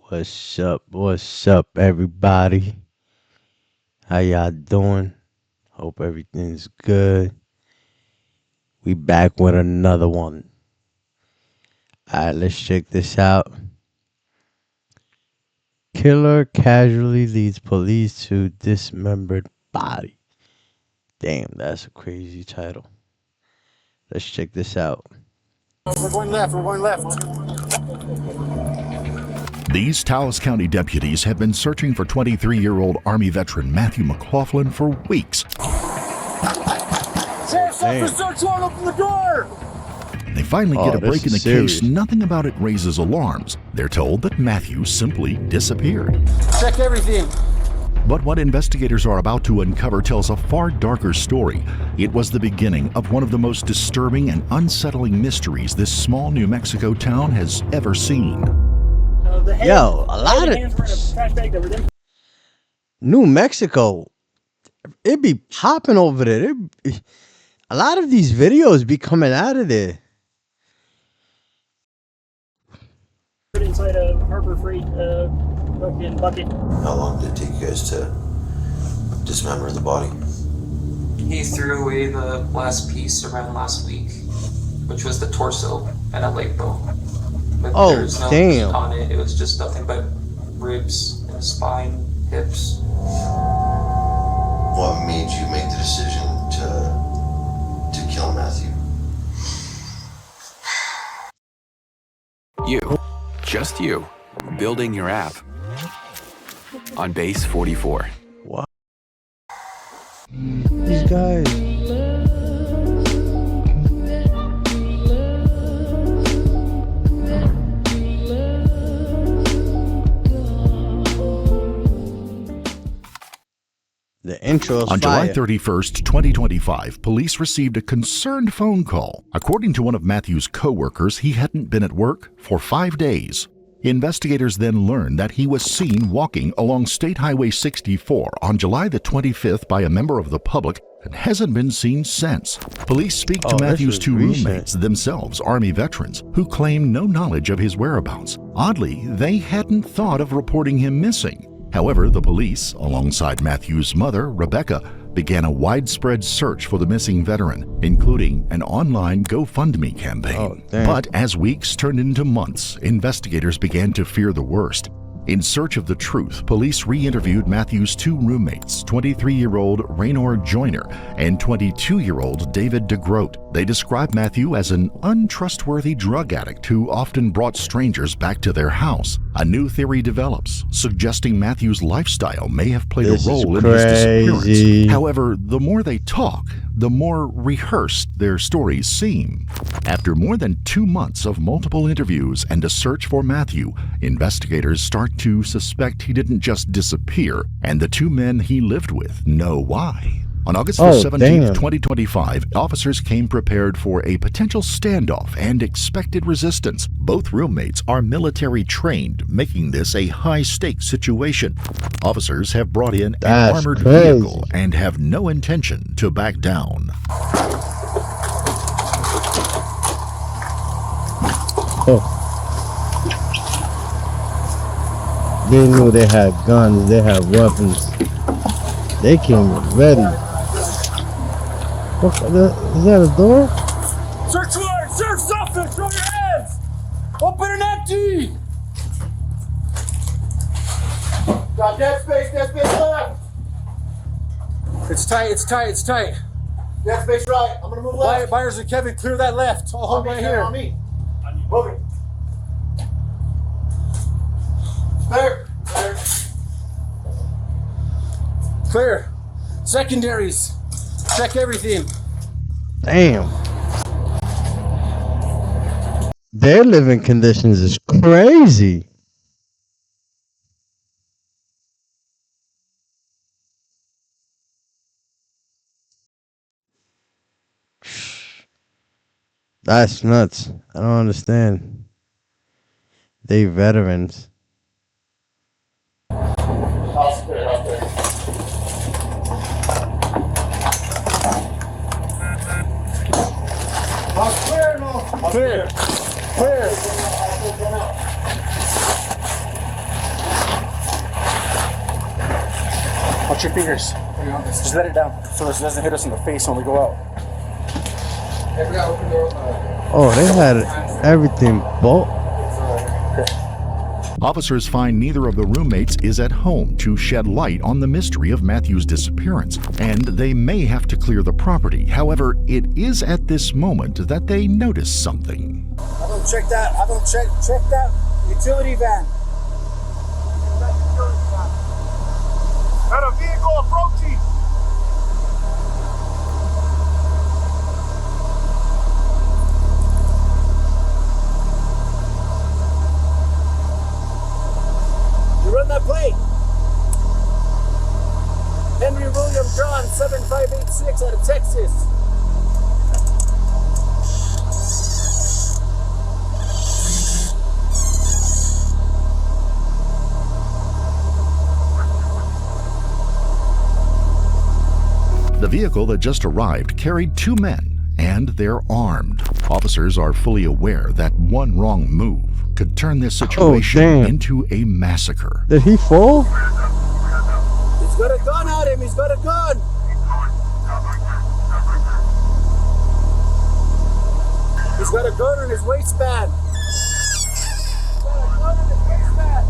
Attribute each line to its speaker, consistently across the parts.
Speaker 1: What's up? What's up, everybody? How y'all doing? Hope everything's good. We back with another one. Alright, let's check this out. Killer casually leads police to dismembered body. Damn, that's a crazy title. Let's check this out.
Speaker 2: We're going left.
Speaker 3: These Taos County deputies have been searching for 23-year-old Army veteran Matthew McLaughlin for weeks.
Speaker 2: Sheriff's officer, search warrant, open the door!
Speaker 3: They finally get a break in the case. Nothing about it raises alarms. They're told that Matthew simply disappeared.
Speaker 2: Check everything.
Speaker 3: But what investigators are about to uncover tells a far darker story. It was the beginning of one of the most disturbing and unsettling mysteries this small New Mexico town has ever seen.
Speaker 1: Yo, a lot of New Mexico, it be popping over there. A lot of these videos be coming out of there.
Speaker 4: Inside a Harbor Freight fucking bucket.
Speaker 5: How long did it take you guys to dismember the body?
Speaker 6: He threw away the last piece around last week, which was the torso and a leg bone. But there was no meat on it. It was just nothing but ribs and spine, hips.
Speaker 5: What made you make the decision to kill Matthew?
Speaker 7: You, just you, building your app on Base 44.
Speaker 1: What? These guys. The intro is
Speaker 3: on
Speaker 1: fire.
Speaker 3: July 31st, 2025, police received a concerned phone call. According to one of Matthew's co-workers, he hadn't been at work for 5 days. Investigators then learned that he was seen walking along State Highway 64 on July the 25th by a member of the public and hasn't been seen since. Police speak to Matthew's two roommates, themselves Army veterans, who claim no knowledge of his whereabouts. Oddly, they hadn't thought of reporting him missing. However, the police, alongside Matthew's mother, Rebecca, began a widespread search for the missing veteran, including an online GoFundMe campaign. But as weeks turned into months, investigators began to fear the worst. In search of the truth, police re-interviewed Matthew's two roommates, 23-year-old Raynor Joyner and 22-year-old David DeGroat. They described Matthew as an untrustworthy drug addict who often brought strangers back to their house. A new theory develops, suggesting Matthew's lifestyle may have played a role in his disappearance. However, the more they talk, the more rehearsed their stories seem. After more than 2 months of multiple interviews and a search for Matthew, investigators start to suspect he didn't just disappear, and the two men he lived with know why. On August 17th, 2025, officers came prepared for a potential standoff and expected resistance. Both roommates are military trained, making this a high-stakes situation. Officers have brought in an armored vehicle and have no intention to back down.
Speaker 1: They knew they had guns, they had weapons. They came ready. What, is that a door?
Speaker 2: Search warrant! Sheriff's officer! Show your hands! Open and empty! Got dead space left! It's tight. Dead space right. I'm gonna move left. Byers and Kevin, clear that left. I'll hold right here. On me. Moving. Clear. Secondaries. Check everything.
Speaker 1: Damn. Their living conditions is crazy. That's nuts. I don't understand. They veterans.
Speaker 2: Clear. Watch your fingers. Just let it down so this doesn't hit us in the face when we go out.
Speaker 1: Oh, they had everything bolt.
Speaker 3: Officers find neither of the roommates is at home to shed light on the mystery of Matthew's disappearance, and they may have to clear the property. However, it is at this moment that they notice something.
Speaker 2: I don't check that. Check that utility van. Got a vehicle approaching. You run that plate. Henry William John 7586 out of Texas.
Speaker 3: The vehicle that just arrived carried 2 men, and they're armed. Officers are fully aware that one wrong move could turn this situation into a massacre.
Speaker 1: Did he fall?
Speaker 2: He's got a gun on him. He's got a gun. He's got a gun in his waistband. He's got a gun in his waistband.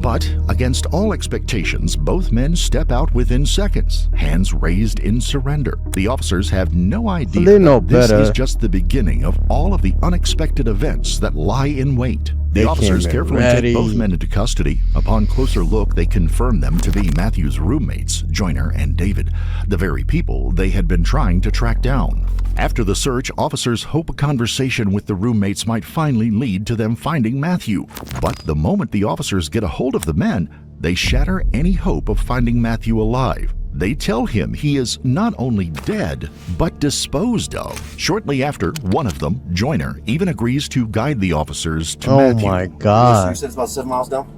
Speaker 3: But against all expectations, both men step out within seconds, hands raised in surrender. The officers have no idea
Speaker 1: They know
Speaker 3: that this
Speaker 1: better.
Speaker 3: is just the beginning of all of the unexpected events that lie in wait. The
Speaker 1: They
Speaker 3: officers
Speaker 1: came in
Speaker 3: carefully
Speaker 1: ready.
Speaker 3: take both men into custody. Upon closer look, they confirm them to be Matthew's roommates, Joyner and David, the very people they had been trying to track down. After the search, officers hope a conversation with the roommates might finally lead to them finding Matthew. But the moment the officers get a hold of the men, they shatter any hope of finding Matthew alive. They tell him he is not only dead, but disposed of. Shortly after, one of them, Joyner, even agrees to guide the officers to Matthew.
Speaker 1: Oh my
Speaker 2: You
Speaker 1: god.
Speaker 2: said it's about 7 miles down?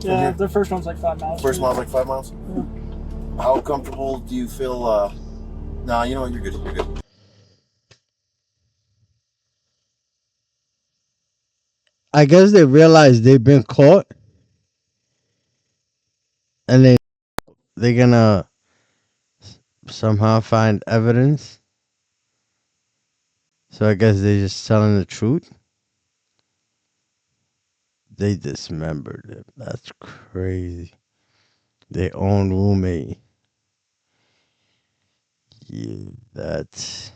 Speaker 4: Yeah, the first one's like 5 miles.
Speaker 2: First mile's like 5 miles?
Speaker 4: Yeah.
Speaker 2: How comfortable do you feel? Nah, you know what? You're good. You're good.
Speaker 1: I guess they realized they've been caught, and they're gonna somehow find evidence. So I guess they're just telling the truth. They dismembered him. That's crazy. Their own roommate. Yeah, that's.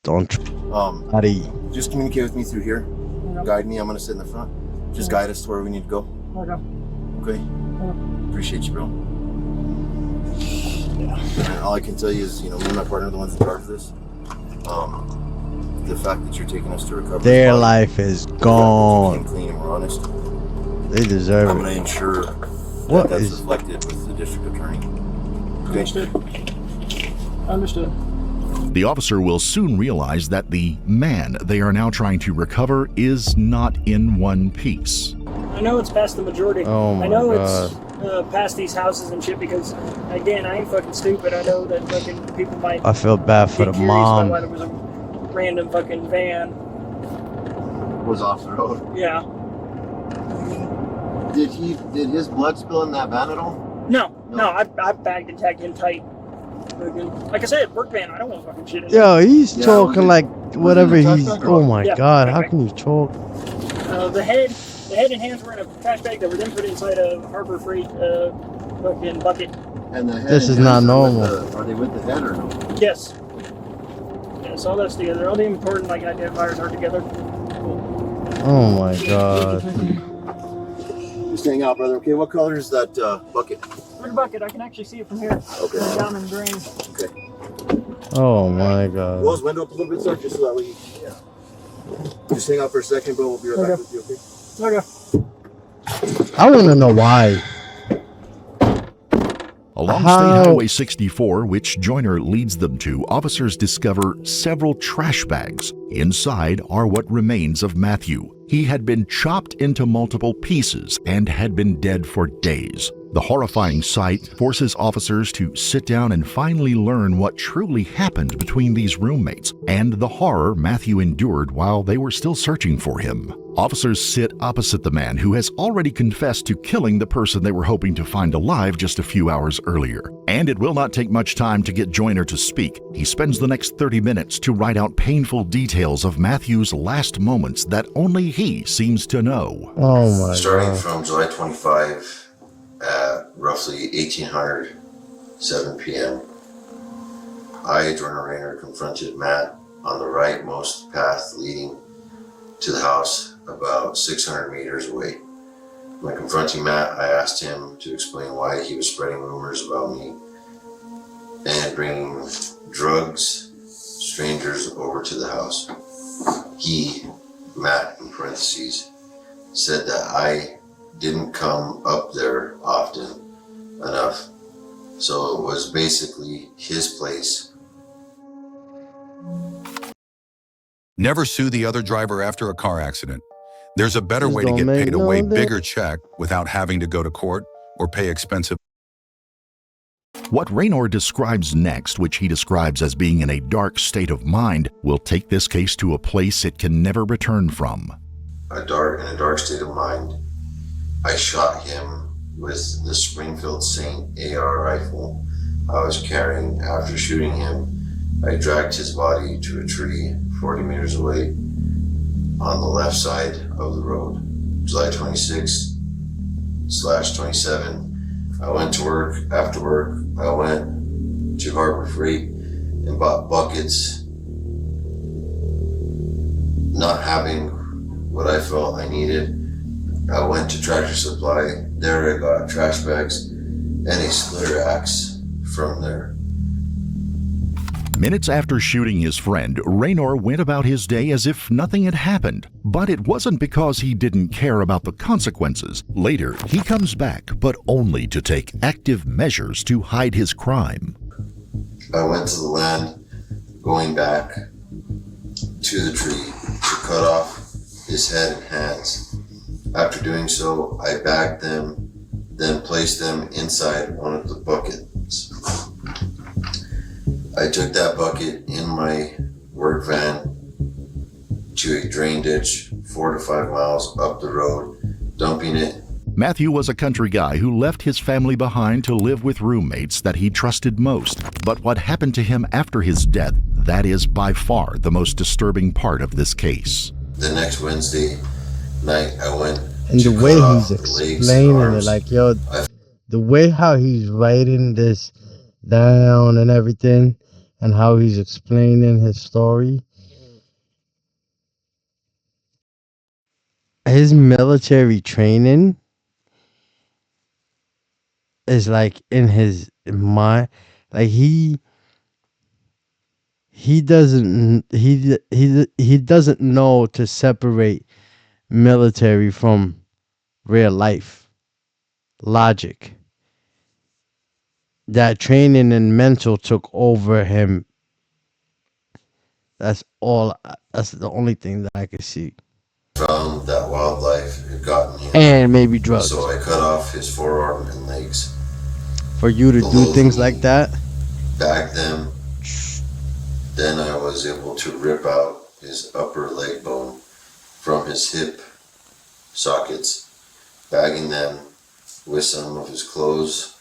Speaker 1: Don't try.
Speaker 2: Just communicate with me through here.
Speaker 4: Okay.
Speaker 2: Guide me. I'm gonna sit in the front. Just guide us to where we need to go.
Speaker 4: Okay.
Speaker 2: Okay. Appreciate you, bro. And all I can tell you is, me and my partner are the ones in charge of this. The fact that you're taking us to recover.
Speaker 1: Their life is gone.
Speaker 2: Clean and we're honest.
Speaker 1: They deserve
Speaker 2: I'm
Speaker 1: it.
Speaker 2: gonna ensure
Speaker 1: What
Speaker 2: that's
Speaker 1: is-
Speaker 2: reflected with the district attorney.
Speaker 4: Understood. Understood.
Speaker 3: The officer will soon realize that the man they are now trying to recover is not in one piece.
Speaker 4: I know it's past the majority.
Speaker 1: Oh my
Speaker 4: I know
Speaker 1: God.
Speaker 4: it's past these houses and shit because, again, I ain't fucking stupid. I know that fucking people might
Speaker 1: I feel bad for
Speaker 4: get
Speaker 1: the
Speaker 4: curious about why
Speaker 1: mom.
Speaker 4: there was a random fucking van.
Speaker 2: Was off the road.
Speaker 4: Yeah.
Speaker 2: Did his blood spill in that van at all?
Speaker 4: No, I bagged and tagged him tight. Fucking, like I said, work van. I don't want fucking shit in
Speaker 1: Yo, he's
Speaker 2: Yeah,
Speaker 1: talking like whatever
Speaker 2: was it a
Speaker 1: he's.
Speaker 2: trash bag?
Speaker 1: Oh my
Speaker 4: Yeah,
Speaker 1: god,
Speaker 4: trash
Speaker 1: how
Speaker 4: bag.
Speaker 1: can you talk?
Speaker 4: The head and hands were in a trash bag that were then put inside a Harbor Freight fucking bucket.
Speaker 2: And the head
Speaker 1: This
Speaker 2: and
Speaker 1: is not
Speaker 2: hands are with
Speaker 1: normal.
Speaker 2: Are they with the head or no?
Speaker 4: Yes. Yes, all that's together. All the important like identifiers are together.
Speaker 1: Oh my god.
Speaker 2: Just hang out, brother. Okay, what color is that bucket?
Speaker 4: Red bucket. I can actually see it from here.
Speaker 2: Okay.
Speaker 4: Down in green.
Speaker 2: Okay.
Speaker 1: Oh my
Speaker 2: Blow
Speaker 1: god.
Speaker 2: his window up a little bit, sir, just so that we. Yeah. Just hang out for a second, bro. We'll be right back with you, okay?
Speaker 4: Okay.
Speaker 1: I want to know why.
Speaker 3: Along
Speaker 1: How-
Speaker 3: State Highway 64, which Joyner leads them to, officers discover several trash bags. Inside are what remains of Matthew. He had been chopped into multiple pieces and had been dead for days. The horrifying sight forces officers to sit down and finally learn what truly happened between these roommates and the horror Matthew endured while they were still searching for him. Officers sit opposite the man who has already confessed to killing the person they were hoping to find alive just a few hours earlier. And it will not take much time to get Joyner to speak. He spends the next 30 minutes to write out painful details of Matthew's last moments that only he seems to know.
Speaker 1: Oh my
Speaker 5: Starting from July 25 at roughly 1800, 7 p.m., I, Jordan Rayner, confronted Matt on the rightmost path leading to the house about 600 meters away. When confronting Matt, I asked him to explain why he was spreading rumors about me and bringing drugs, strangers over to the house. He, Matt in parentheses, said that I didn't come up there often enough, so it was basically his place.
Speaker 8: Never sue the other driver after a car accident. There's a better
Speaker 1: Just
Speaker 8: way to
Speaker 1: don't
Speaker 8: get
Speaker 1: make
Speaker 8: paid a
Speaker 1: no
Speaker 8: way
Speaker 1: difference.
Speaker 8: bigger check without having to go to court or pay expensive.
Speaker 3: What Raynor describes next, which he describes as being in a dark state of mind, will take this case to a place it can never return from.
Speaker 5: In a dark state of mind, I shot him with the Springfield Saint AR rifle I was carrying. After shooting him, I dragged his body to a tree 40 meters away on the left side of the road. July 26/27, I went to work. After work, I went to Harbor Freight and bought buckets. Not having what I felt I needed, I went to Tractor Supply. There I got trash bags and a splitter axe from there.
Speaker 3: Minutes after shooting his friend, Raynor went about his day as if nothing had happened. But it wasn't because he didn't care about the consequences. Later, he comes back, but only to take active measures to hide his crime.
Speaker 5: I went to the land, going back to the tree to cut off his head and hands. After doing so, I bagged them, then placed them inside one of the buckets. I took that bucket in my work van to a drain ditch 4 to 5 miles up the road, dumping it.
Speaker 3: Matthew was a country guy who left his family behind to live with roommates that he trusted most. But what happened to him after his death, that is by far the most disturbing part of this case.
Speaker 5: The next Wednesday night, I went
Speaker 1: And
Speaker 5: to
Speaker 1: the way
Speaker 5: cut off
Speaker 1: he's
Speaker 5: the legs and
Speaker 1: explaining it,
Speaker 5: arms.
Speaker 1: like, yo, the way how he's writing this down and everything, and how he's explaining his story. His military training is like in his mind, like he doesn't know to separate military from real life logic. That training and mental took over him. That's all. That's the only thing that I could see.
Speaker 5: Found that wildlife had gotten him,
Speaker 1: And maybe drugs.
Speaker 5: so I cut off his forearm and legs.
Speaker 1: For you to do
Speaker 5: Below
Speaker 1: things
Speaker 5: the
Speaker 1: like
Speaker 5: knee,
Speaker 1: that.
Speaker 5: bagged them. Then I was able to rip out his upper leg bone from his hip sockets, bagging them with some of his clothes.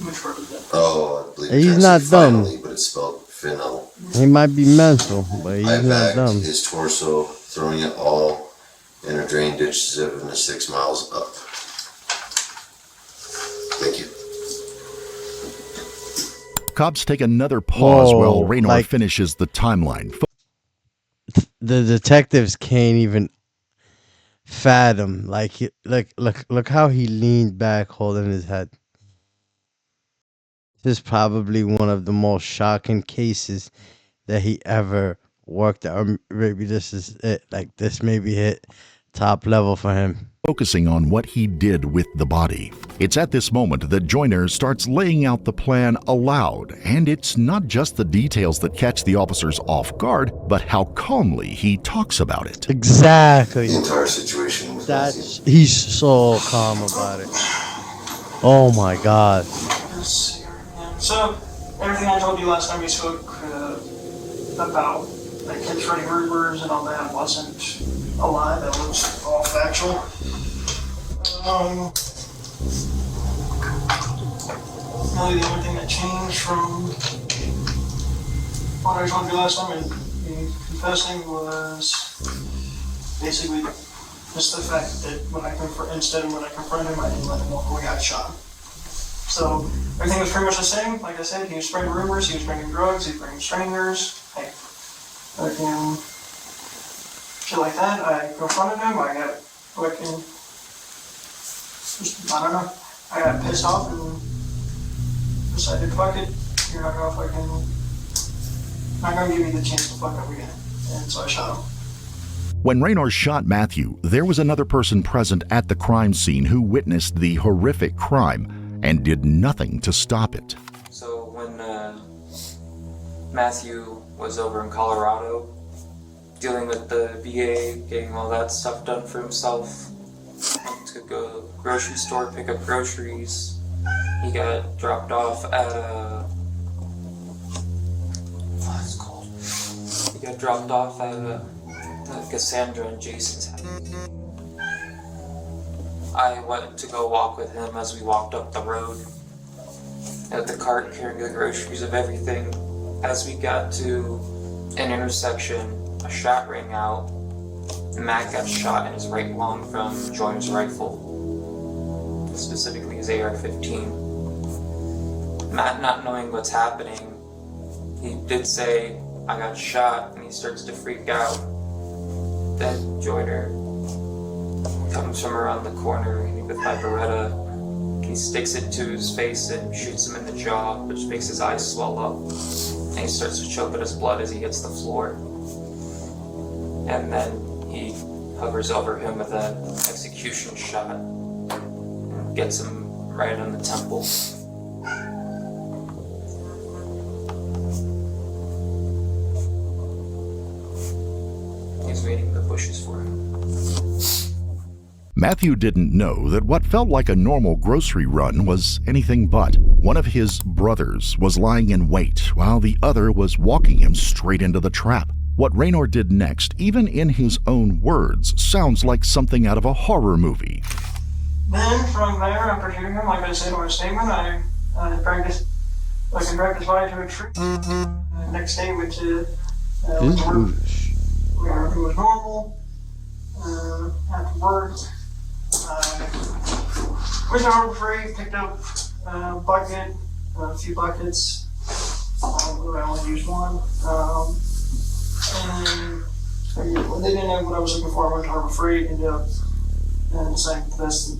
Speaker 4: Which part was that?
Speaker 5: I believe
Speaker 1: He's
Speaker 5: it's
Speaker 1: not dumb.
Speaker 5: finally, but it's spelled fennel.
Speaker 1: He might be mental, but he's
Speaker 5: I
Speaker 1: not
Speaker 5: bagged
Speaker 1: dumb.
Speaker 5: his torso, throwing it all in a drain ditch 7 to 6 miles up. Thank you.
Speaker 3: Cops take another pause
Speaker 1: Whoa,
Speaker 3: while Raynor
Speaker 1: like-
Speaker 3: finishes the timeline.
Speaker 1: The detectives can't even fathom. Like, look how he leaned back, holding his head. This is probably one of the most shocking cases that he ever worked on. Maybe this is it. Like, this maybe hit Top level for him.
Speaker 3: Focusing on what he did with the body. It's at this moment that Joyner starts laying out the plan aloud, and it's not just the details that catch the officers off guard, but how calmly he talks about it.
Speaker 1: Exactly.
Speaker 5: The entire situation was
Speaker 1: He's so calm about it. Oh my god.
Speaker 4: So, everything I told you last time we spoke about like kids running rumors and all that wasn't a lie, that was all factual. Really the only thing that changed from what I told you last time and me confessing was basically just the fact that when I confronted him, I didn't let him walk away, I shot him. So everything was pretty much the same. Like I said, he was spreading rumors, he was bringing drugs, he was bringing strangers, fucking shit like that. I confronted him, I got fucking, I don't know, I got pissed off and decided, fuck it, you're not gonna give me the chance to fuck up again. And so I shot him.
Speaker 3: When Raynor shot Matthew, there was another person present at the crime scene who witnessed the horrific crime and did nothing to stop it.
Speaker 6: So when Matthew was over in Colorado, dealing with the VA, getting all that stuff done for himself, went to go grocery store, pick up groceries. He got dropped off at what's it called? He got dropped off at Cassandra and Jason's house. I went to go walk with him as we walked up the road at the cart carrying the groceries of everything. As we got to an intersection, a shot rang out. Matt got shot in his right lung from Joyner's rifle, specifically his AR-15. Matt, not knowing what's happening, he did say, "I got shot," and he starts to freak out. Then Joyner comes from around the corner with my Beretta. He sticks it to his face and shoots him in the jaw, which makes his eyes swell up. And he starts to choke at his blood as he hits the floor. And then he hovers over him with an execution shot and gets him right on the temple. He's waiting in the bushes for him.
Speaker 3: Matthew didn't know that what felt like a normal grocery run was anything but. One of his brothers was lying in wait while the other was walking him straight into the trap. What Raynor did next, even in his own words, sounds like something out of a horror movie.
Speaker 4: Then from there, after shooting him, like I said in my statement, I dragged his body to a tree. Next day, went to work. Everything was normal. After work, went to Harbor Freight, picked up a few buckets. I only used one. And when they didn't know what I was looking for, I went to Harbor Freight, ended up deciding the best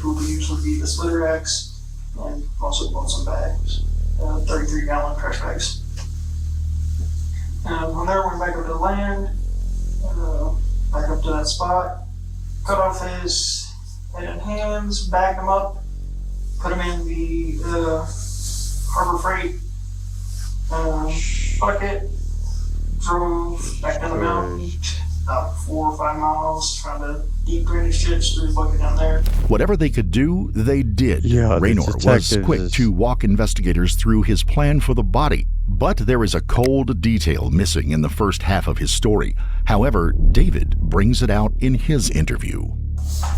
Speaker 4: tool to use would be the splitter axe, and also bought some bags, 33-gallon trash bags. From there, went back up to the land, back up to that spot, cut off his head and hands, bagged him up, put him in the Harbor Freight bucket, drove back down the mountain, about 4 or 5 miles, trying to deep drainage ditch through the bucket down there.
Speaker 3: Whatever they could do, they did. Raynor was quick to walk investigators through his plan for the body, but there is a cold detail missing in the first half of his story. However, David brings it out in his interview.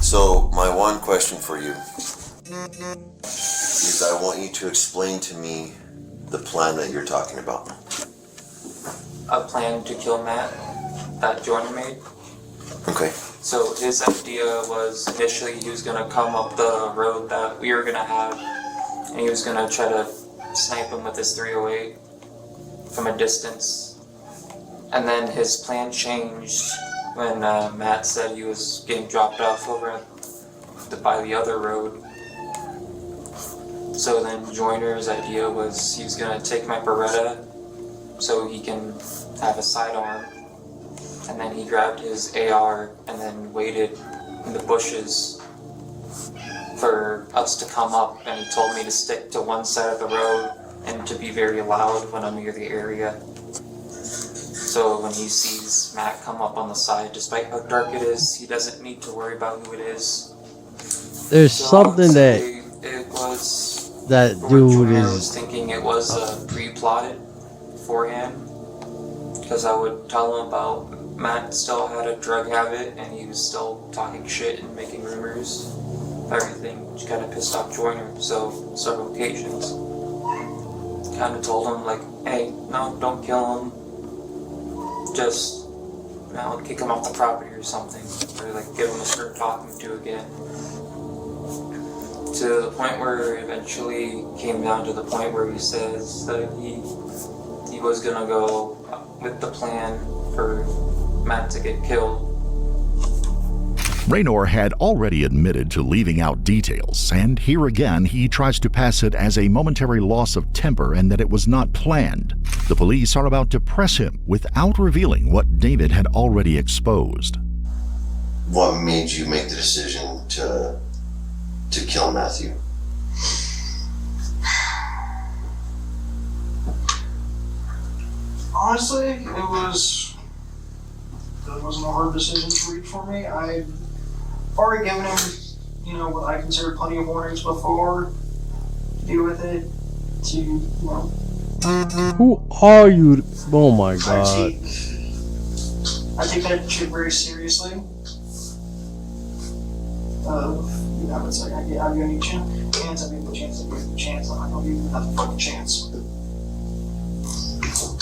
Speaker 5: So, my one question for you is I want you to explain to me the plan that you're talking about.
Speaker 6: A plan to kill Matt that Joyner made.
Speaker 5: Okay.
Speaker 6: So his idea was initially he was going to come up the road that we were going to have, and he was going to try to snipe him with his .308 from a distance. And then his plan changed when Matt said he was getting dropped off over by the other road. So then Joyner's idea was he was going to take my Beretta so he can have a sidearm and then he grabbed his AR and then waited in the bushes for us to come up, and he told me to stick to one side of the road and to be very loud when I'm near the area. So when he sees Matt come up on the side, despite how dark it is, he doesn't need to worry about who it is.
Speaker 1: There's
Speaker 6: So
Speaker 1: something that
Speaker 6: it was
Speaker 1: that
Speaker 6: what
Speaker 1: dude
Speaker 6: Joyner was
Speaker 1: is.
Speaker 6: thinking it was pre-plotted beforehand, because I would tell him about Matt still had a drug habit and he was still talking shit and making rumors. Everything which kind of pissed off Joyner, so several occasions. Kind of told him like, hey, no, don't kill him. Just, you know, kick him off the property or something, or like get him to start talking to again. To the point where it eventually came down to the point where he says that he was gonna go with the plan for Matt to get killed.
Speaker 3: Raynor had already admitted to leaving out details, and here again he tries to pass it as a momentary loss of temper and that it was not planned. The police are about to press him without revealing what David had already exposed.
Speaker 5: What made you make the decision to kill Matthew?
Speaker 4: Honestly, it wasn't a hard decision to reach for me. I'd already given him, you know, what I consider plenty of warnings before to deal with it, to, you know.
Speaker 1: Who are you? Oh my
Speaker 4: I
Speaker 1: god.
Speaker 4: take that shit very seriously. You know, it's like, I'm gonna need a chance, I'm gonna give you a chance, I'm not gonna give you another fucking chance.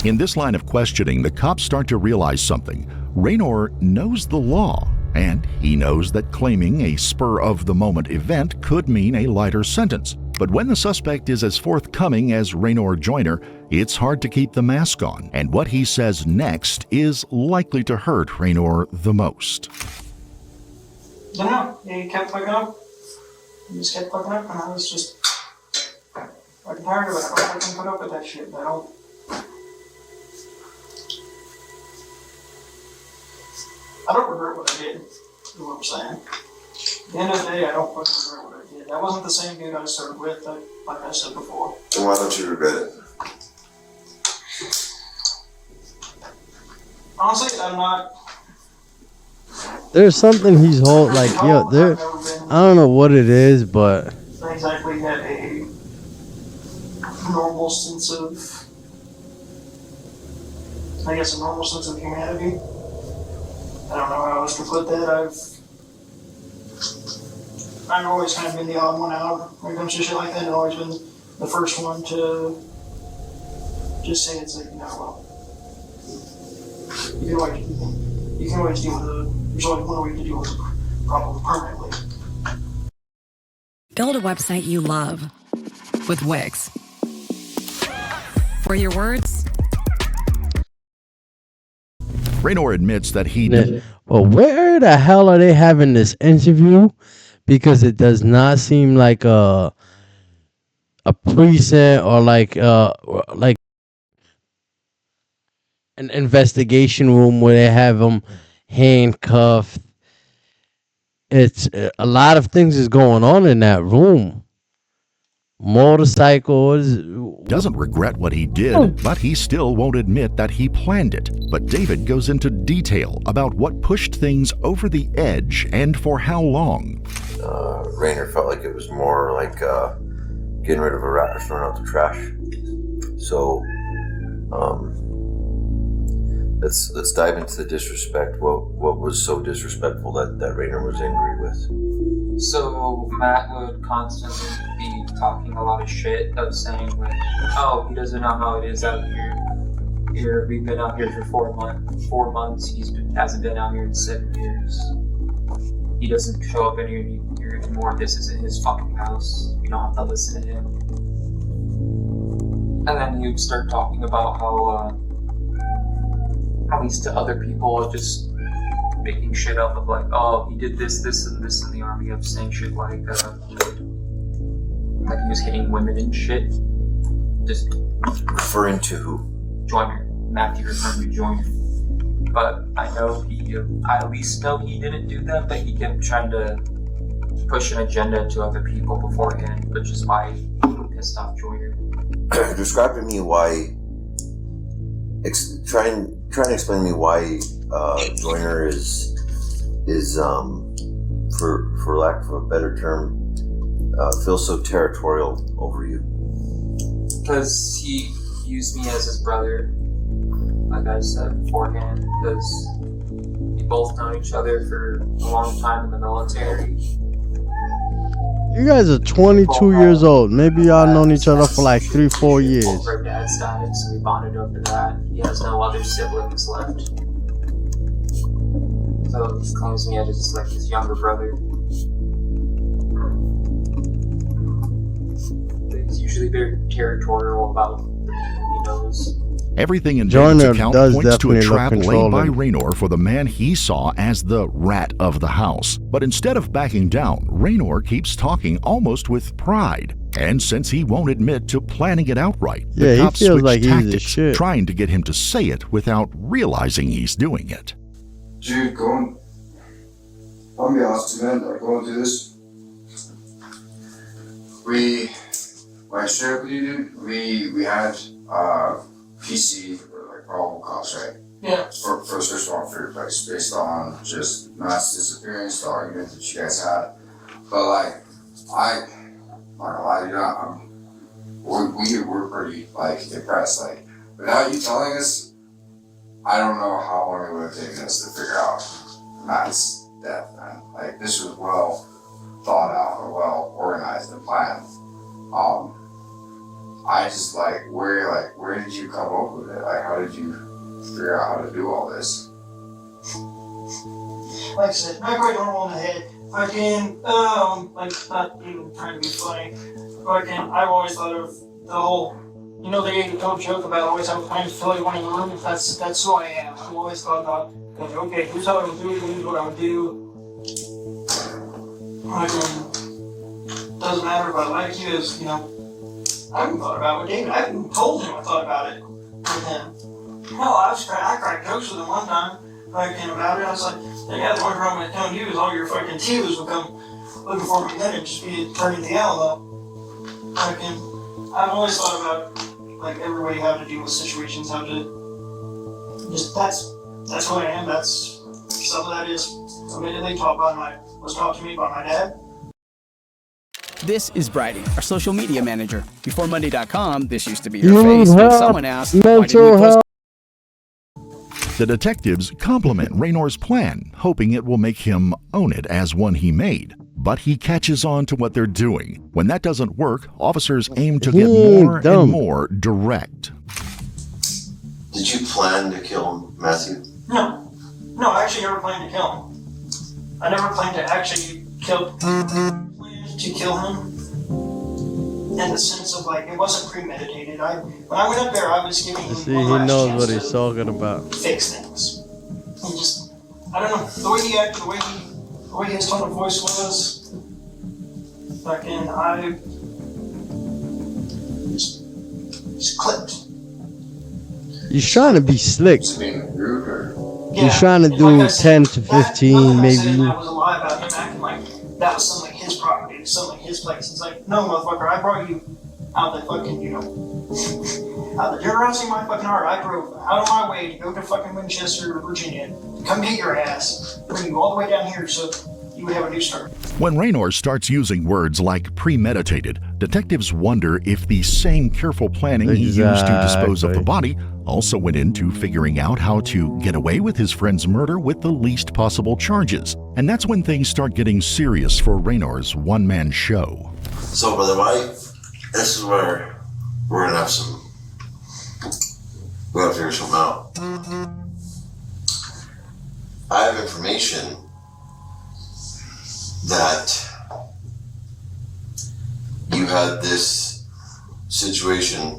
Speaker 3: In this line of questioning, the cops start to realize something. Raynor knows the law, and he knows that claiming a spur-of-the-moment event could mean a lighter sentence. But when the suspect is as forthcoming as Raynor Joyner, it's hard to keep the mask on, and what he says next is likely to hurt Raynor the most.
Speaker 4: No, he kept fucking up. He just kept fucking up, and I was just fucking tired of it. I don't fucking put up with that shit. I don't regret what I did, is what I'm saying. At the end of the day, I don't fucking regret what I did. That wasn't the same dude I started with, like I said before.
Speaker 5: Then why don't you regret it?
Speaker 4: Honestly, I'm not.
Speaker 1: There's something he's holding, like, yo, there. I don't know what it is, but
Speaker 4: I exactly had a normal sense of, I guess, a normal sense of humanity. I don't know how else to put that. I've always kind of been the odd one out when it comes to shit like that. I've always been the first one to just say it's like, you know, well, you can always deal with there's only one way to deal with a problem permanently.
Speaker 9: Build a website you love with Wix. For your words,
Speaker 3: Raynor admits that he
Speaker 1: well, where the hell are they having this interview? Because it does not seem like a precinct or like an investigation room where they have them handcuffed. It's a lot of things is going on in that room. Motorcycles.
Speaker 3: doesn't regret what he did, but he still won't admit that he planned it. But David goes into detail about what pushed things over the edge and for how long.
Speaker 5: Raynor felt like it was more like getting rid of a rat or throwing out the trash. So let's dive into the disrespect. What was so disrespectful that Raynor was angry with?
Speaker 6: So Matt would constantly be talking a lot of shit of saying like, oh, he doesn't know how it is out here. We've been out here for 4 months. Hasn't been out here in 7 years. He doesn't show up in here anymore. This isn't his fucking house. You don't have to listen to him. And then he would start talking about how at least to other people, just making shit up of like, oh, he did this, and this in the army, of saying shit like he was hitting women and shit. Just
Speaker 5: referring to who?
Speaker 6: Joyner. Matthew referring to Joyner. but I at least know he didn't do them, but he kept trying to push an agenda to other people beforehand, which is why he pissed off Joyner.
Speaker 5: Describe to me why. Try and explain to me why Joyner is for lack of a better term, feels so territorial over you.
Speaker 6: Because he used me as his brother, like I said beforehand, because we both known each other for a long time in the military.
Speaker 1: You guys are 22 years old. Maybe y'all known each other for like 3-4 years.
Speaker 6: Her dad's died, so we bonded over that. He has no other siblings left. So he claims me as like his younger brother. But he's usually very territorial about the people he knows.
Speaker 3: Everything in
Speaker 1: Joyner
Speaker 3: David's account
Speaker 1: does
Speaker 3: points to a
Speaker 1: definitely look
Speaker 3: trap laid by
Speaker 1: controlling.
Speaker 3: Raynor for the man he saw as the rat of the house. But instead of backing down, Raynor keeps talking almost with pride. And since he won't admit to planning it outright,
Speaker 1: Yeah,
Speaker 3: the
Speaker 1: he
Speaker 3: cops
Speaker 1: feels
Speaker 3: switch
Speaker 1: like he's the
Speaker 3: tactics,
Speaker 1: shit.
Speaker 3: trying to get him to say it without realizing he's doing it.
Speaker 10: Dude, I'll be honest, man, like going through this, when I shared with you, dude, we had PC, or like probable cause, right?
Speaker 4: Yeah.
Speaker 10: For search warrant for your place, based on just mass disappearance, the argument that you guys had. But like, I'm not gonna lie, we're pretty like impressed. Like, without you telling us, I don't know how long it would have taken us to figure out Matt's death, man. Like, this was well thought out and well organized and planned. I just where did you come up with it? Like, how did you figure out how to do all this?
Speaker 4: Like I said, not quite normal in the head. Fucking, like, not even trying to be funny. Fucking, I've always thought of the whole, you know, the old joke about always have a plan to fill everyone in the room. That's who I am. I've always thought about, okay, here's how I would do it, here's what I would do. Fucking, doesn't matter if I like you, as, you know, I haven't thought about it with David. I haven't told him I thought about it with him. No, I cracked jokes with him one time, fucking, about it. I was like, yeah, the only problem with telling you is all your fucking T's will come looking for me then and just be turning the Alamo. Fucking, I've always thought about, like, every way how to deal with situations, how to, just, that's who I am, that's, some of that is admittedly was taught to me by my dad.
Speaker 11: This is Bridie, our social media manager. Before Monday.com, this used to be her face when someone asked, why didn't you post?
Speaker 3: The detectives compliment Raynor's plan, hoping it will make him own it as one he made. But he catches on to what they're doing. When that doesn't work, officers aim to get more and more direct.
Speaker 5: Did you plan to kill Matthew?
Speaker 4: No, I actually never planned to kill him. I never planned to actually kill him in the sense of, like, it wasn't premeditated. When I went up there, I was giving him
Speaker 1: See, he knows what he's talking about.
Speaker 4: Fix things. And just, I don't know, the way he acted, the way his tone of voice was, fucking, I just clicked.
Speaker 1: He's trying to be slick.
Speaker 10: Being rude or?
Speaker 1: He's trying to do 10 to 15, maybe.
Speaker 4: That was a lie about him acting like that was something like his property, something like his place. It's like, no, motherfucker, I brought you out the fucking, you know, out the generosity of my fucking heart. I drove out of my way to go to fucking Winchester, Virginia, to come get your ass, bring you all the way down here so you would have a new start.
Speaker 3: When Raynor starts using words like premeditated, detectives wonder if the same careful planning he used to dispose of the body also went into figuring out how to get away with his friend's murder with the least possible charges. And that's when things start getting serious for Raynor's one-man show.
Speaker 5: So, Brother Mike, this is where we're gonna have we have to figure something out. I have information that you had this situation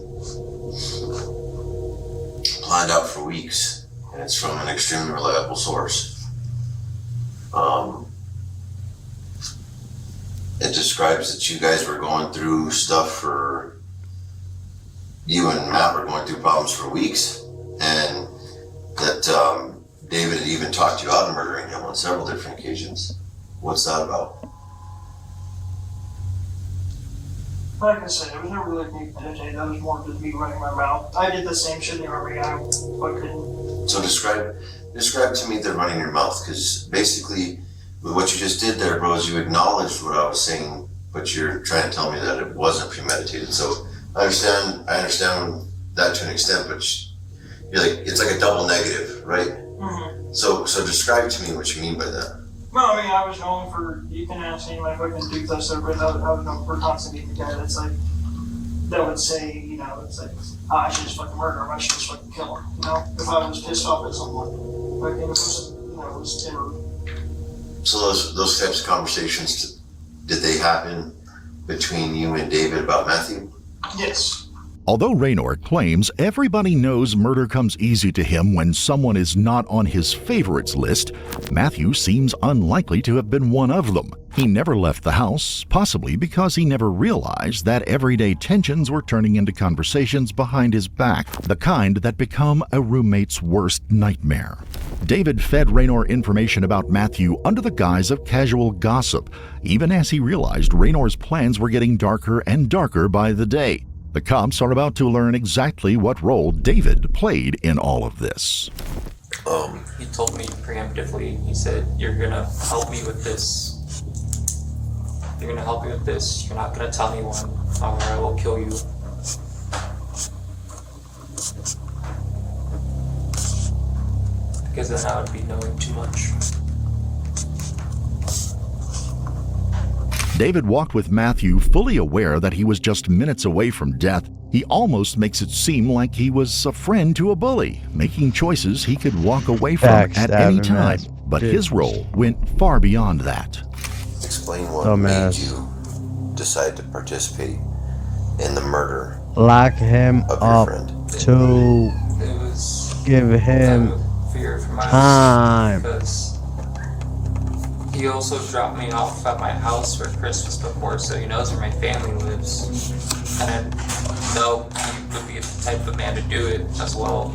Speaker 5: planned out for weeks, and it's from an extremely reliable source. It describes that you guys were going through stuff for, you and Matt were going through problems for weeks, and that David had even talked you out of murdering him on several different occasions. What's that about?
Speaker 4: Like I said, it was never really me meditating. That was more just me running my mouth. I did the same shit to every guy.
Speaker 5: So describe to me the running your mouth, because basically with what you just did there, bro, is you acknowledged what I was saying, but you're trying to tell me that it wasn't premeditated. So I understand that to an extent, but you're like, it's like a double negative, right?
Speaker 4: Mm-hmm.
Speaker 5: So describe to me what you mean by that.
Speaker 4: No, I mean, I was known for, you can ask any of my fucking dudes I served with, I was known for constantly being the guy that's like, that would say, you know, it's like, I should just fucking murder him, I should just fucking kill him, you know? If I was pissed off at someone, like, it was, you know, it was timber.
Speaker 5: So those types of conversations, did they happen between you and David about Matthew?
Speaker 4: Yes.
Speaker 3: Although Raynor claims everybody knows murder comes easy to him when someone is not on his favorites list, Matthew seems unlikely to have been one of them. He never left the house, possibly because he never realized that everyday tensions were turning into conversations behind his back, the kind that become a roommate's worst nightmare. David fed Raynor information about Matthew under the guise of casual gossip, even as he realized Raynor's plans were getting darker and darker by the day. The cops are about to learn exactly what role David played in all of this.
Speaker 6: He told me preemptively, he said, you're gonna help me with this. You're gonna help me with this. You're not gonna tell anyone, or I will kill you. Because then I would be knowing too much.
Speaker 3: David walked with Matthew fully aware that he was just minutes away from death. He almost makes it seem like he was a friend to a bully, making choices he could walk away from at any time. But his role went far beyond that.
Speaker 5: Explain what made you decide to participate in the murder
Speaker 1: Lock him
Speaker 5: of
Speaker 1: up
Speaker 5: your friend.
Speaker 1: to give him
Speaker 6: Fear for my
Speaker 1: time.
Speaker 6: Because he also dropped me off at my house for Christmas before, so he knows where my family lives. And I know he would be the type of man to do it as well.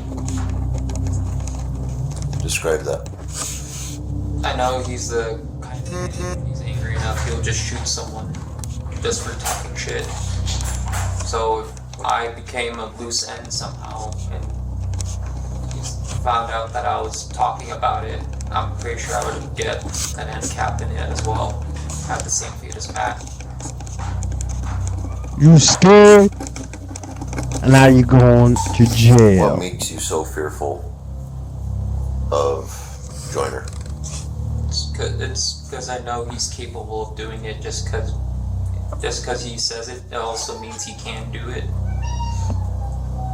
Speaker 5: Describe that.
Speaker 6: I know he's the kind of man, he's angry enough, he'll just shoot someone just for talking shit. So if I became a loose end somehow and he found out that I was talking about it, I'm pretty sure I would get an end cap in it as well. Have the same fate as Matt.
Speaker 1: You scared? And now you going to jail.
Speaker 5: What makes you so fearful of Joyner?
Speaker 6: It's because I know he's capable of doing it. Just because he says it, it also means he can do it.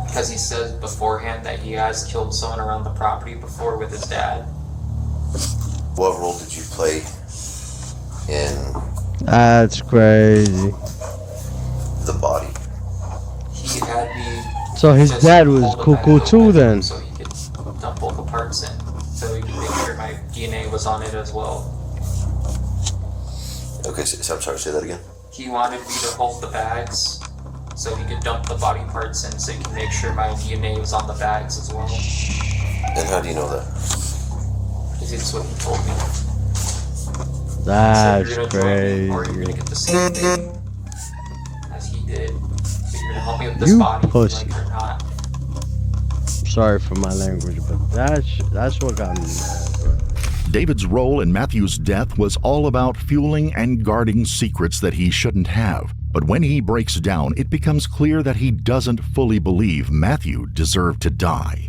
Speaker 6: Because he says beforehand that he has killed someone around the property before with his dad.
Speaker 5: What role did you play in
Speaker 1: That's crazy.
Speaker 5: the body?
Speaker 6: He had me.
Speaker 1: So his
Speaker 6: just
Speaker 1: dad was
Speaker 6: hold the
Speaker 1: cuckoo
Speaker 6: bag
Speaker 1: too
Speaker 6: open
Speaker 1: then.
Speaker 6: So he could dump all the parts in. So he could make sure my DNA was on it as well.
Speaker 5: Okay, so I'm sorry, say that again.
Speaker 6: He wanted me to hold the bags so he could dump the body parts in so he could make sure my DNA was on the bags as well.
Speaker 5: And how do you know that?
Speaker 6: Because it's what he told me.
Speaker 1: That's
Speaker 6: He said, you're gonna join me, or you're
Speaker 1: crazy.
Speaker 6: gonna get the same thing as he did. But you're gonna help me with this
Speaker 1: You
Speaker 6: body,
Speaker 1: pussy.
Speaker 6: like it or not.
Speaker 1: Sorry for my language, but that's what got me mad, bro.
Speaker 3: David's role in Matthew's death was all about fueling and guarding secrets that he shouldn't have. But when he breaks down, it becomes clear that he doesn't fully believe Matthew deserved to die.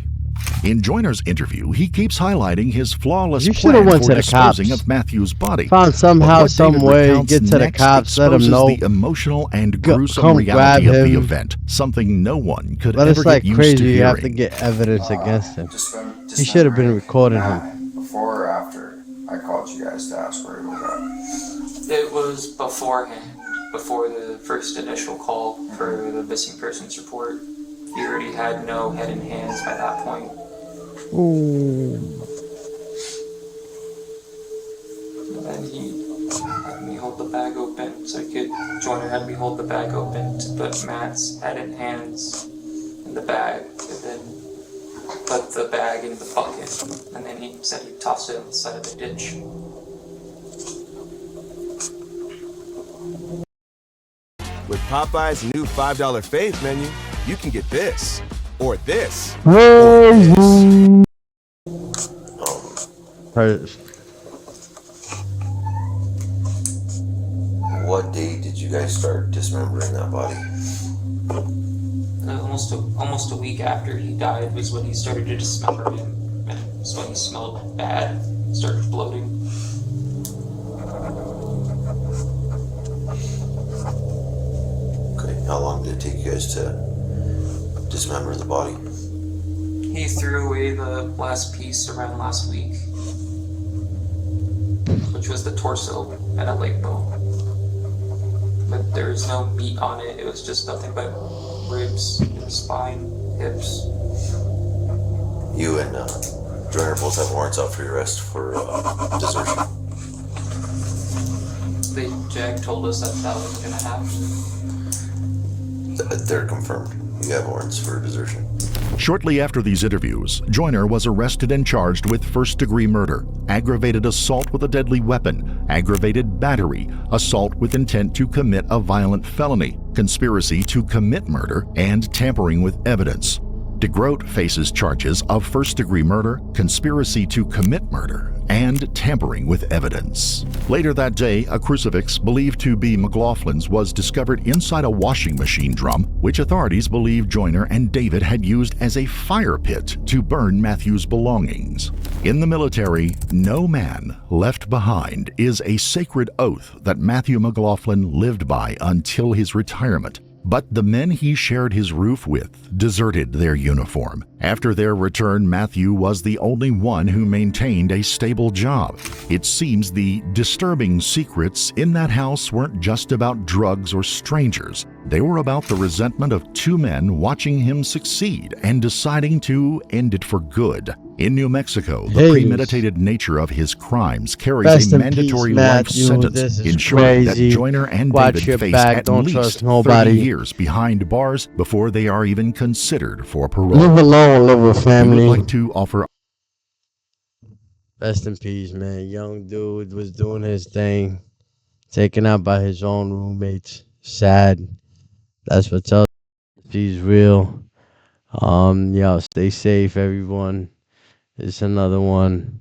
Speaker 3: In Joyner's interview, he keeps highlighting his flawless
Speaker 1: You shoulda
Speaker 3: plan
Speaker 1: went
Speaker 3: for
Speaker 1: to the
Speaker 3: disposing
Speaker 1: cops.
Speaker 3: of Matthew's body.
Speaker 1: Found somehow,
Speaker 3: But what
Speaker 1: some
Speaker 3: David
Speaker 1: way,
Speaker 3: recounts
Speaker 1: get to the
Speaker 3: next
Speaker 1: cops, let 'em
Speaker 3: exposes
Speaker 1: know.
Speaker 3: the emotional and
Speaker 1: Go-
Speaker 3: gruesome
Speaker 1: come
Speaker 3: reality
Speaker 1: grab
Speaker 3: of the
Speaker 1: him.
Speaker 3: event, something no one could
Speaker 1: But
Speaker 3: ever
Speaker 1: it's like
Speaker 3: get used
Speaker 1: crazy.
Speaker 3: to
Speaker 1: You have to
Speaker 3: hearing.
Speaker 1: get evidence against him.
Speaker 10: Dismembered
Speaker 1: He should have been recording him.
Speaker 10: Matt, before or after I called you guys to ask where he was at?
Speaker 6: It was beforehand, before the first initial call for the missing persons report. He already had no head and hands by that point.
Speaker 1: Ooh.
Speaker 6: And then he had me hold the bag open so he could, Joyner had me hold the bag open to put Matt's head and hands in the bag, and then put the bag in the bucket, and then he said he tossed it on the side of the ditch.
Speaker 12: With Popeye's new $5 fave menu, you can get this, or this, or this.
Speaker 5: What day did you guys start dismembering that body?
Speaker 6: Almost a week after he died was when he started to dismember him, and it was when he smelled bad, started bloating.
Speaker 5: Okay, how long did it take you guys to dismember the body?
Speaker 6: He threw away the last piece around last week, which was the torso and a leg bone. But there was no meat on it, it was just nothing but ribs, spine, hips.
Speaker 5: You and Joyner both have warrants out for your arrest for desertion.
Speaker 6: Jack told us that was gonna happen.
Speaker 5: They're confirmed. You have warrants for desertion.
Speaker 3: Shortly after these interviews, Joyner was arrested and charged with first-degree murder, aggravated assault with a deadly weapon, aggravated battery, assault with intent to commit a violent felony, conspiracy to commit murder, and tampering with evidence. DeGroat faces charges of first-degree murder, conspiracy to commit murder, and tampering with evidence. Later that day, a crucifix believed to be McLaughlin's was discovered inside a washing machine drum, which authorities believe Joyner and David had used as a fire pit to burn Matthew's belongings. In the military, no man left behind is a sacred oath that Matthew McLaughlin lived by until his retirement. But the men he shared his roof with deserted their uniform. After their return, Matthew was the only one who maintained a stable job. It seems the disturbing secrets in that house weren't just about drugs or strangers. They were about the resentment of two men watching him succeed and deciding to end it for good. In New Mexico, the premeditated nature of his crimes carries a mandatory life sentence, ensuring that Joyner and David face at least 30 years behind bars before they are even considered for parole.
Speaker 1: Live alone, live with family.
Speaker 3: We would like to offer.
Speaker 1: Rest in peace, man. Young dude was doing his thing, taken out by his own roommates. Sad. That's what tells me he's real. Stay safe, everyone. It's another one.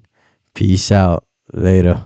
Speaker 1: Peace out. Later.